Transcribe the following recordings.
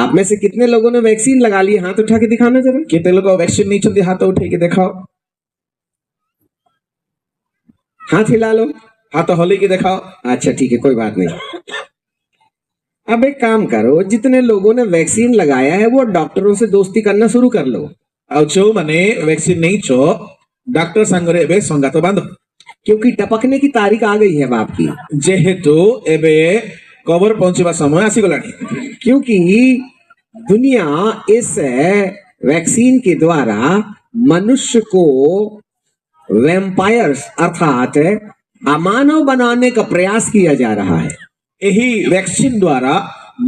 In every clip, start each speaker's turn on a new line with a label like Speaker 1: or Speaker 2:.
Speaker 1: आप में से कितने लोगों ने वैक्सीन लगा ली? हाथ उठा के दिखाना जरा।
Speaker 2: केते लोग वैक्सीन नहीं छंदी हाथ उठे के दिखाओ,
Speaker 1: हाथ हिला लो।
Speaker 2: हाथ हली के दिखाओ।
Speaker 1: अच्छा ठीक है, कोई बात नहीं। अब एक काम करो, जितने लोगों ने वैक्सीन लगाया है वो डॉक्टरों से दोस्ती करना शुरू कर लो।
Speaker 2: ଆଉ ଯୋଉମାନେ वैक्सीन नहीं छो डॉक्टर संगरे एबे संगात बांध,
Speaker 1: क्योंकि टपकने की तारीख आ गई है बाप की।
Speaker 2: जेहेतु एबे कबर पहुंचवा समय आसी गलानी,
Speaker 1: क्योंकि दुनिया इस वैक्सीन के द्वारा मनुष्य को वैम्पायर्स अर्थात अमानव बनाने का प्रयास किया जा रहा है।
Speaker 2: यही वैक्सीन द्वारा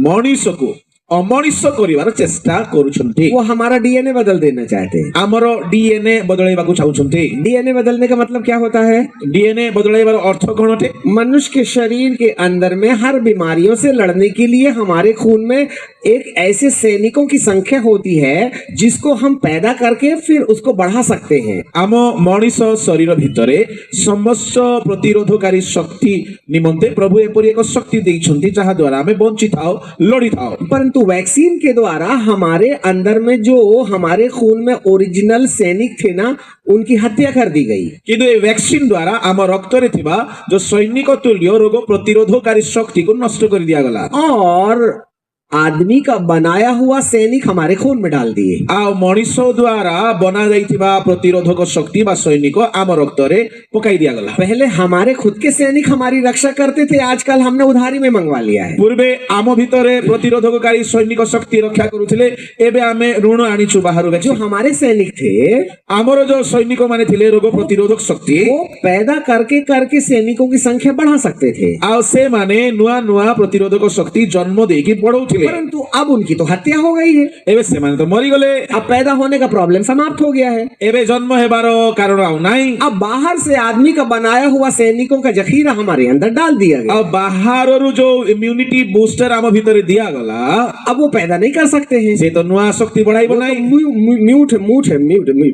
Speaker 2: मनुष्य को अमनुष्य करिवार चेष्टा करूछंती।
Speaker 1: वो हमारा डीएनए बदल देना चाहते हैं।
Speaker 2: हमरो डीएनए बदलाइबाकू चाहुछंती।
Speaker 1: डीएनए बदलने का मतलब क्या होता है?
Speaker 2: डीएनए बदलाइबार अर्थ कोन होते?
Speaker 1: मनुष्य के शरीर के अंदर में हर बीमारियों से लड़ने के लिए हमारे खून में एक ऐसे सैनिकों की संख्या होती है जिसको हम पैदा करके फिर उसको बढ़ा सकते हैं।
Speaker 2: आम मनुष्य शरीर भितरे समस्त प्रतिरोधकारी शक्ति निमंते प्रभु एपरि एक शक्ति देइछंती जहा द्वारा हमें बंचित थाओ लड़ी थाओ।
Speaker 1: परंतु वैक्सीन के द्वारा हमारे अंदर में जो हमारे खून में ओरिजिनल सैनिक थे ना, उनकी हत्या कर दी गई।
Speaker 2: किंतु ये वैक्सीन द्वारा आम रक्त रे थिबा जो सैनिक तुल्य रोग प्रतिरोधकारी शक्ति को नष्ट कर दिया गला
Speaker 1: और आदमी का बनाया हुआ सैनिक हमारे खून में डाल दिए।
Speaker 2: आ मनुष्य द्वारा बना जाइथिबा प्रतिरोधक शक्ति बा सैनिक आम रक्त रे पकाई दिया गला।
Speaker 1: पहले हमारे खुद के सैनिक हमारी रक्षा करते थे, आजकल हमने उधारी में मंगवा लिया है।
Speaker 2: पूर्वे आम भितरे प्रतिरोधककारी सैनिक शक्ति रक्षा करुथिले, एबे आमे ऋण आनिछु बाहरु।
Speaker 1: जो हमारे सैनिक थे,
Speaker 2: आमर जो सैनिक माने थिले रोग प्रतिरोधक शक्ति
Speaker 1: वो पैदा करके करके सैनिकों की संख्या बढ़ा सकते थे।
Speaker 2: आ से माने नुआ नुआ प्रतिरोधक शक्ति जन्म देकी बढ़ौथिले,
Speaker 1: परंतु अब उनकी तो हत्या हो गई है।
Speaker 2: एबे से माने तो मरी गले।
Speaker 1: अब पैदा होने का प्रॉब्लम समाप्त हो गया है।
Speaker 2: एबे जन्म हेबारो कारण आउ नाही।
Speaker 1: अब बाहर से आदमी का बनाया हुआ सैनिकों का जखीरा हमारे अंदर डाल दिया गया।
Speaker 2: अब बाहर जो इम्यूनिटी बूस्टर आम भीतर दिया गला,
Speaker 1: अब वो पैदा नहीं कर सकते हैं।
Speaker 2: से तो नुआ शक्ति बढ़ाई बनाई।
Speaker 1: म्यूट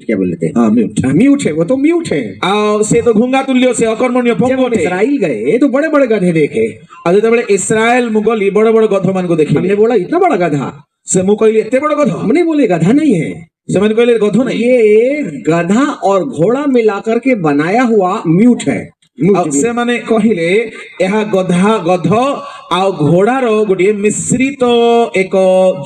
Speaker 1: क्या बोलते हैं? म्यूट है, वो तो म्यूट है।
Speaker 2: आ से तो घुंगा तुल्य से अकर्मण्य पंगो थे।
Speaker 1: इस्राइल गए तो बड़े बड़े गधे देखे।
Speaker 2: आज तबले इस्राएल मुगली बड़े बड़े गधो मान को देखी।
Speaker 1: हमने बोला इतना बड़ा गधा,
Speaker 2: से मु कहली एते बड़ा गधो?
Speaker 1: हमने बोले गधा नहीं है,
Speaker 2: से मैंने कहले गधो नहीं,
Speaker 1: ये गधा और घोड़ा मिलाकर के बनाया हुआ म्यूट है।
Speaker 2: से माने कहले यह गधा गध आ घोड़ार गोटे मिश्रित एक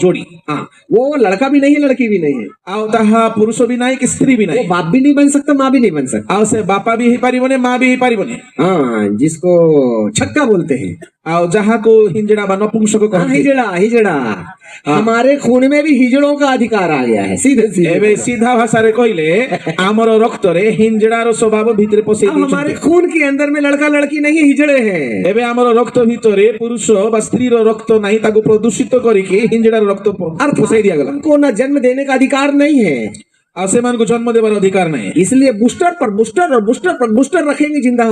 Speaker 2: जोड़ी।
Speaker 1: हाँ, वो लड़का भी नहीं है लड़की भी नहीं है,
Speaker 2: आ ताहा पुरुष भी नहीं कि स्त्री भी नहीं।
Speaker 1: वो बाप भी नहीं बन सकता, माँ भी नहीं बन सकता।
Speaker 2: आ से बापा भी ही पारिबने, माँ भी ही पारिबने।
Speaker 1: हाँ, जिसको छक्का बोलते हैं।
Speaker 2: आ जहाँ को हिजड़ा बा नपुंसक को कहते।
Speaker 1: हिजड़ा हमारे खून में भी हिजड़ों का अधिकार आ गया है। सीधे
Speaker 2: एबे सीधा भाषा रे कहले आमर रक्त रे हिजड़ार स्वभाव भीतर पसे दी।
Speaker 1: हमारे खून के अंदर में लड़का लड़की नहीं, हिजड़े हैं।
Speaker 2: एबे आमर रक्त भीतरे पुरुष बा स्त्री रो रक्त नहीं, ताको प्रदूषित करके हिजड़ार रक्त पसे दिया गला।
Speaker 1: उनको ना जन्म देने का अधिकार नहीं है,
Speaker 2: आसेमान को जन्म देवर अधिकार नहीं।
Speaker 1: इसलिए बूस्टर पर बूस्टर और बूस्टर पर बूस्टर रखेंगे, जिंदा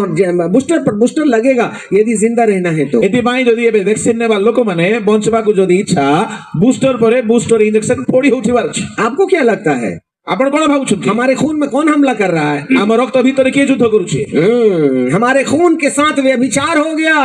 Speaker 1: बूस्टर पर बूस्टर लगेगा यदि जिंदा रहना है तो।
Speaker 2: एतिबाई जदी एबे वैक्सीन नेबा लोक माने बंचबा को जदी इच्छा बूस्टर परे बूस्टर इंजेक्शन पड़ी होथिबार छै।
Speaker 1: आपको क्या लगता है?
Speaker 2: आपण कोन भाबुछथि
Speaker 1: हमारे खून में कौन हमला कर रहा है?
Speaker 2: आम रक्त भीतर के युद्ध करूछे।
Speaker 1: हमारे खून के साथ व्यभिचार हो गया।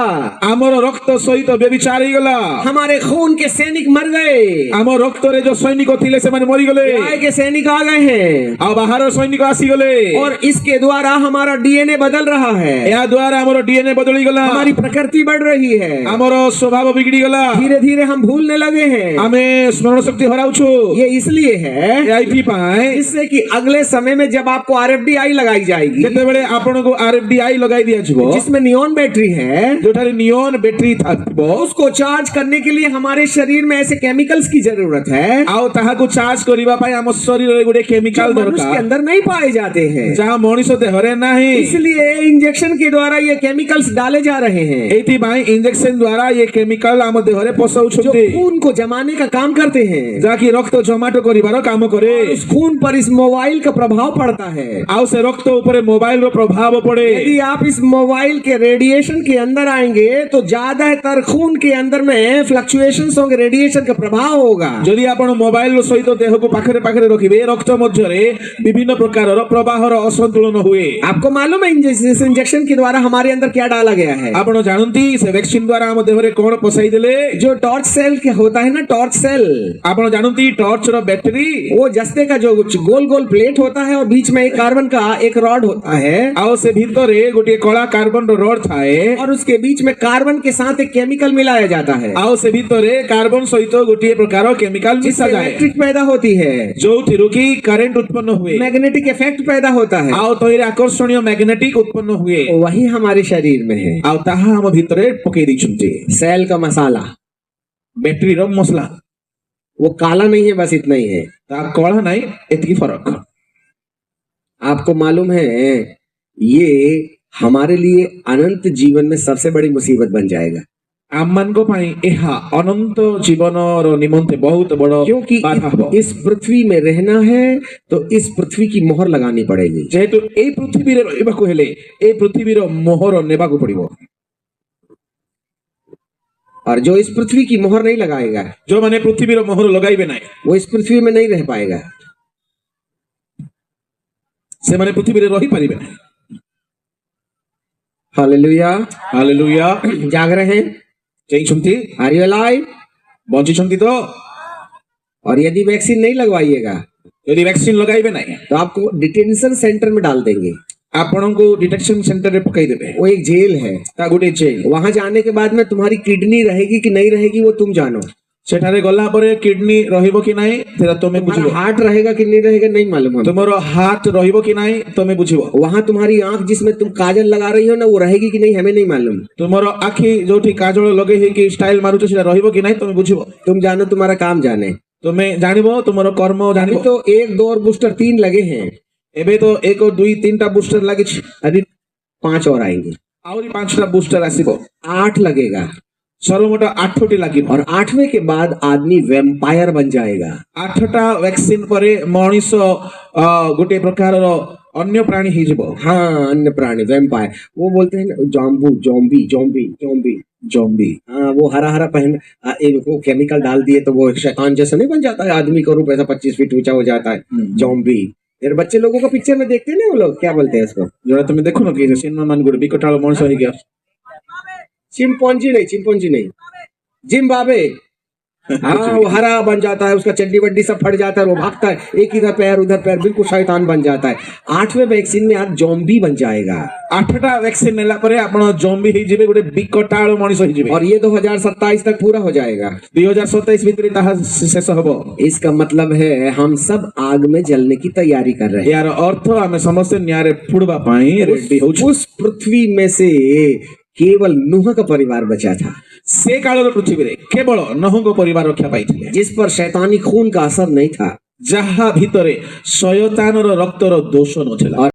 Speaker 2: आमर रक्त सहित व्यभिचार ही गला।
Speaker 1: हमारे खून के सैनिक मर गए।
Speaker 2: आम रक्त रे जो सैनिक थिले से माने मरि गले।
Speaker 1: गाय के सैनिक आ गए हैं।
Speaker 2: आ बाहर सैनिक आसी गले।
Speaker 1: और इसके द्वारा हमारा डीएनए बदल रहा है।
Speaker 2: या द्वारा हमरो डीएनए बदली गला।
Speaker 1: हमारी प्रकृति बढ़ रही है।
Speaker 2: हमरो स्वभाव बिगड़ी गला।
Speaker 1: धीरे धीरे हम भूलने लगे हैं।
Speaker 2: हमें स्मरण शक्ति हराउछु।
Speaker 1: ये इसलिए है
Speaker 2: आईपी पाए
Speaker 1: इससे कि अगले समय में जब आपको आरएफडीआई लगाई जाएगी,
Speaker 2: जते बेले आपण को आरएफडीआई लगाई दिया छबो,
Speaker 1: जिसमें नियॉन बैटरी है,
Speaker 2: जोठारे नियॉन बैटरी थाबो,
Speaker 1: उसको चार्ज करने के लिए हमारे शरीर में ऐसे केमिकल्स की जरूरत है।
Speaker 2: आउ ताहा को चार्ज करिबा पाए हम शरीर रे गुडे केमिकल दरकार
Speaker 1: मनुष्य के अंदर नहीं पाए जाते हैं,
Speaker 2: जहां मनुष्य देहरे नहीं।
Speaker 1: इसलिए इंजेक्शन के द्वारा ये केमिकल्स डाले जा रहे हैं।
Speaker 2: एति भाई इंजेक्शन द्वारा ये केमिकल हम देहरे पसाउ छथि,
Speaker 1: खून को जमाने का काम करते हैं,
Speaker 2: जाकि रक्त जमाटो करिबार काम करे।
Speaker 1: उस खून पर इस मोबाइल का प्रभाव पड़ता है।
Speaker 2: ଆଉ ସେ ରକ୍ତ ଉପରେ ମୋବାଇଲର ପ୍ରଭାବ ପଡେ।
Speaker 1: यदि आप इस मोबाइल के रेडिएशन के अंदर आएंगे तो ज्यादातर खून के अंदर में फ्लक्चुएशंस होंगे, रेडिएशन का प्रभाव होगा।
Speaker 2: ଯଦି ଆପଣ ମୋବାଇଲ ସହିତ ଦେହକୁ ପାଖରେ ପାଖରେ ରଖିବେ ରକ୍ତ ମଧ୍ୟରେ ବିଭିନ୍ନ ପ୍ରକାରର ପ୍ରବାହର ଅସନ୍ତୁଳନ ହୁଏ।
Speaker 1: आपको मालूम है इस इंजेक्शन के द्वारा हमारे अंदर क्या डाला गया है?
Speaker 2: ଆପଣ ଜାଣନ୍ତି ସେ ଭ୍ୟାକ୍ସିନ ଦ୍ୱାରା ଆମ ଦେହରେ କଣ ପଶାଇ ଦେଲେ?
Speaker 1: जो टॉर्च सेल के होता है ना, टॉर्च सेल,
Speaker 2: ଆପଣ ଜାଣନ୍ତି ଟର୍ଚ୍ଚର ବ୍ୟାଟେରୀ
Speaker 1: वो जस्ते का जो गोल गोल प्लेट होता है और बीच में एक कार्बन का एक रॉड होता है
Speaker 2: ଆଉ ସେ ଭିତରେ ଗୋଟିଏ କଳା କାର୍ବନର ରଡ୍ ଥାଏ
Speaker 1: और उसके बीच में कार्बन के साथ एक केमिकल मिलाया जाता है
Speaker 2: ଆଉ ସେ ଭିତରେ କାର୍ବନ ସହିତ ଗୋଟିଏ ପ୍ରକାର କେମିକାଲ
Speaker 1: जिससे
Speaker 2: ମିଶାଯାଏ
Speaker 1: इलेक्ट्रिक पैदा होती है,
Speaker 2: ଯୋଉଥିରୁ କି କରେଣ୍ଟ ଉତ୍ପନ୍ନ ହୁଏ
Speaker 1: मैग्नेटिक इफेक्ट पैदा होता है।
Speaker 2: ଆଉ ତହିଁରେ ଆକର୍ଷଣୀୟ ମ୍ୟାଗ୍ନେଟିକ ଉତ୍ପନ୍ନ ହୁଏ
Speaker 1: वही हमारे शरीर में है।
Speaker 2: ଆଉ ତାହା ଆମ ଭିତରେ ପକେଇ ଦେଇଛନ୍ତି।
Speaker 1: सेल का मसाला
Speaker 2: ବ୍ୟାଟେରୀର ମସଲା
Speaker 1: वो काला नहीं है, बस इतना ही है।
Speaker 2: ତା କଳା ନାହିଁ, ଏତିକି ଫରକ।
Speaker 1: आपको मालूम है ये हमारे लिए अनंत जीवन में सबसे बड़ी मुसीबत बन जाएगा,
Speaker 2: ଆମମାନଙ୍କ ପାଇଁ ଏହା ଅନନ୍ତ ଜୀବନର ନିମନ୍ତେ ବହୁତ ବଡ
Speaker 1: क्योंकि
Speaker 2: ବାଧା ହେବ।
Speaker 1: इस पृथ्वी में रहना है तो इस पृथ्वी की मोहर लगानी पड़ेगी।
Speaker 2: ଯେହେତୁ ଏଇ ପୃଥିବୀରେ ରହିବାକୁ ହେଲେ ଏଇ ପୃଥିବୀର ମୋହର ନେବାକୁ ପଡିବ।
Speaker 1: और जो इस पृथ्वी की मोहर नहीं लगाएगा
Speaker 2: ଯୋଉମାନେ ପୃଥିବୀର ମୋହର ଲଗାଇବେ ନାହିଁ
Speaker 1: वो इस पृथ्वी में नहीं रह पाएगा।
Speaker 2: ସେମାନେ ପୃଥିବୀରେ ରହିପାରିବେ ନାହିଁ।
Speaker 1: हालेलुया।
Speaker 2: ହାଲେଲୁୟା।
Speaker 1: जाग रहे हैं?
Speaker 2: ଚେଇଁଛନ୍ତି,
Speaker 1: आर यू अलाइव?
Speaker 2: ବଞ୍ଚିଛନ୍ତି ତ?
Speaker 1: और यदि वैक्सीन नहीं लगवाइएगा
Speaker 2: ଯଦି ଭ୍ୟାକ୍ସିନ ଲଗାଇବେ ନାହିଁ
Speaker 1: तो आपको डिटेंशन सेंटर में डाल देंगे।
Speaker 2: ଆପଣଙ୍କୁ ଡିଟେକ୍ସନ ସେଣ୍ଟରରେ ପକାଇଦେବେ।
Speaker 1: वो एक जेल है,
Speaker 2: ତା ଗୋଟେ ଜେଲ।
Speaker 1: वहां जाने के बाद में तुम्हारी किडनी रहेगी कि नहीं रहेगी वो तुम जानो,
Speaker 2: ସେଠାରେ ଗଲା ପରେ କିଡନୀ ରହିବ କି ନାହିଁ ସେଟା ତମେ ବୁଝିବ।
Speaker 1: तुम्हारा हार्ट रहेगा कि नहीं रहेगा नहीं मालूम है।
Speaker 2: ତୁମର ହାର୍ଟ ରହିବ କି ନାହିଁ ତମେ ବୁଝିବ।
Speaker 1: वहां तुम्हारी आंख जिसमें तुम काजल लगा रही हो ना वो रहेगी कि नहीं हमें नहीं मालूम।
Speaker 2: ତୁମର ଆଖି ଯୋଉଠି କାଜଳ ଲଗେଇ ହେଇକି ଷ୍ଟାଇଲ ମାରୁଛ ସେଟା ରହିବ କି ନାହିଁ ତମେ ବୁଝିବ।
Speaker 1: तुम जानो, तुम्हारा काम जाने।
Speaker 2: ତୁମେ ଜାଣିବ ତୁମର କର୍ମ
Speaker 1: अभी
Speaker 2: ଜାଣିବ।
Speaker 1: तो 1 2 और बूस्टर 3 लगे हैं,
Speaker 2: ଏବେ ତ 1 2 3ଟା ବୁଷ୍ଟର ଲାଗିଛି,
Speaker 1: अभी 5 और आएंगे,
Speaker 2: ଆହୁରି 5ଟା ବୁଷ୍ଟର ଆସିବ।
Speaker 1: 8 लगेगा
Speaker 2: ସର୍ବମୋଟ 8ଟି ଲାଗିବ।
Speaker 1: और 8वें के बाद आदमी वैम्पायर बन जाएगा।
Speaker 2: 8ଟା ଭ୍ୟାକ୍ସିନ ପରେ ମଣିଷ ଗୋଟେ ପ୍ରକାରର ଅନ୍ୟ ପ୍ରାଣୀ ହେଇଯିବ।
Speaker 1: हाँ, अन्य प्राणी वैम्पायर, वो बोलते हैं ना जॉम्बू, जॉम्बी जॉम्बी जॉम्बी
Speaker 2: जॉम्बी।
Speaker 1: हाँ, वो हरा हरा पहन वो केमिकल डाल दिए तो वो शैतान जैसा नहीं बन जाता है, आदमी का रूप ऐसा 25 फीट ऊंचा हो जाता है, जॉम्बी। फिर बच्चे लोगों को पिक्चर में देखते हैं ना, वो लोग क्या बोलते हैं उसको,
Speaker 2: ଯୋଉଟା ତମେ ଦେଖୁନ କି ସିନେମା ମାନ ଗୋଟେ ବିକଟାଳ ମଣିଷ ହେଇକି
Speaker 1: चिंपॉन्जी नहीं, जिम्बाब्वे। हाँ, वो हरा बन जाता है, उसका चड्डी वड्डी सब फट जाता है, वो भागता है, एक इधर पैर उधर पैर, बिल्कुल शैतान बन जाता है। 8वें वैक्सीन में आप जॉम्बी बन जाएगा।
Speaker 2: 8ଟା ଭ୍ୟାକ୍ସିନ ନେଲା ପରେ ଆପଣ ଜମ୍ବି ହେଇଯିବେ, ଗୋଟେ ବିକଟାଳ ମଣିଷ ହେଇଯିବେ।
Speaker 1: और ये 2027 तक पूरा हो जाएगा।
Speaker 2: 2027 ଭିତରେ ତାହା ଶେଷ ହବ।
Speaker 1: इसका मतलब है हम सब आग में जलने की तैयारी कर रहे हैं।
Speaker 2: ଏହାର ଅର୍ଥ ଆମେ ସମସ୍ତେ ନ୍ୟାୟରେ ଫୁଡବା ପାଇଁ ରେଡି ହଉଛୁ।
Speaker 1: उस पृथ्वी में से केवल नूह का परिवार बचा था,
Speaker 2: ସେ କାଳର ପୃଥିବୀରେ କେବଳ ନହଙ୍କ ପରିବାର ରକ୍ଷା ପାଇଥିଲେ,
Speaker 1: जिस पर शैतानी खून का असर नहीं था,
Speaker 2: ଯାହା ଭିତରେ ଶୟତାନର ରକ୍ତର ଦୋଷ ନଥିଲା।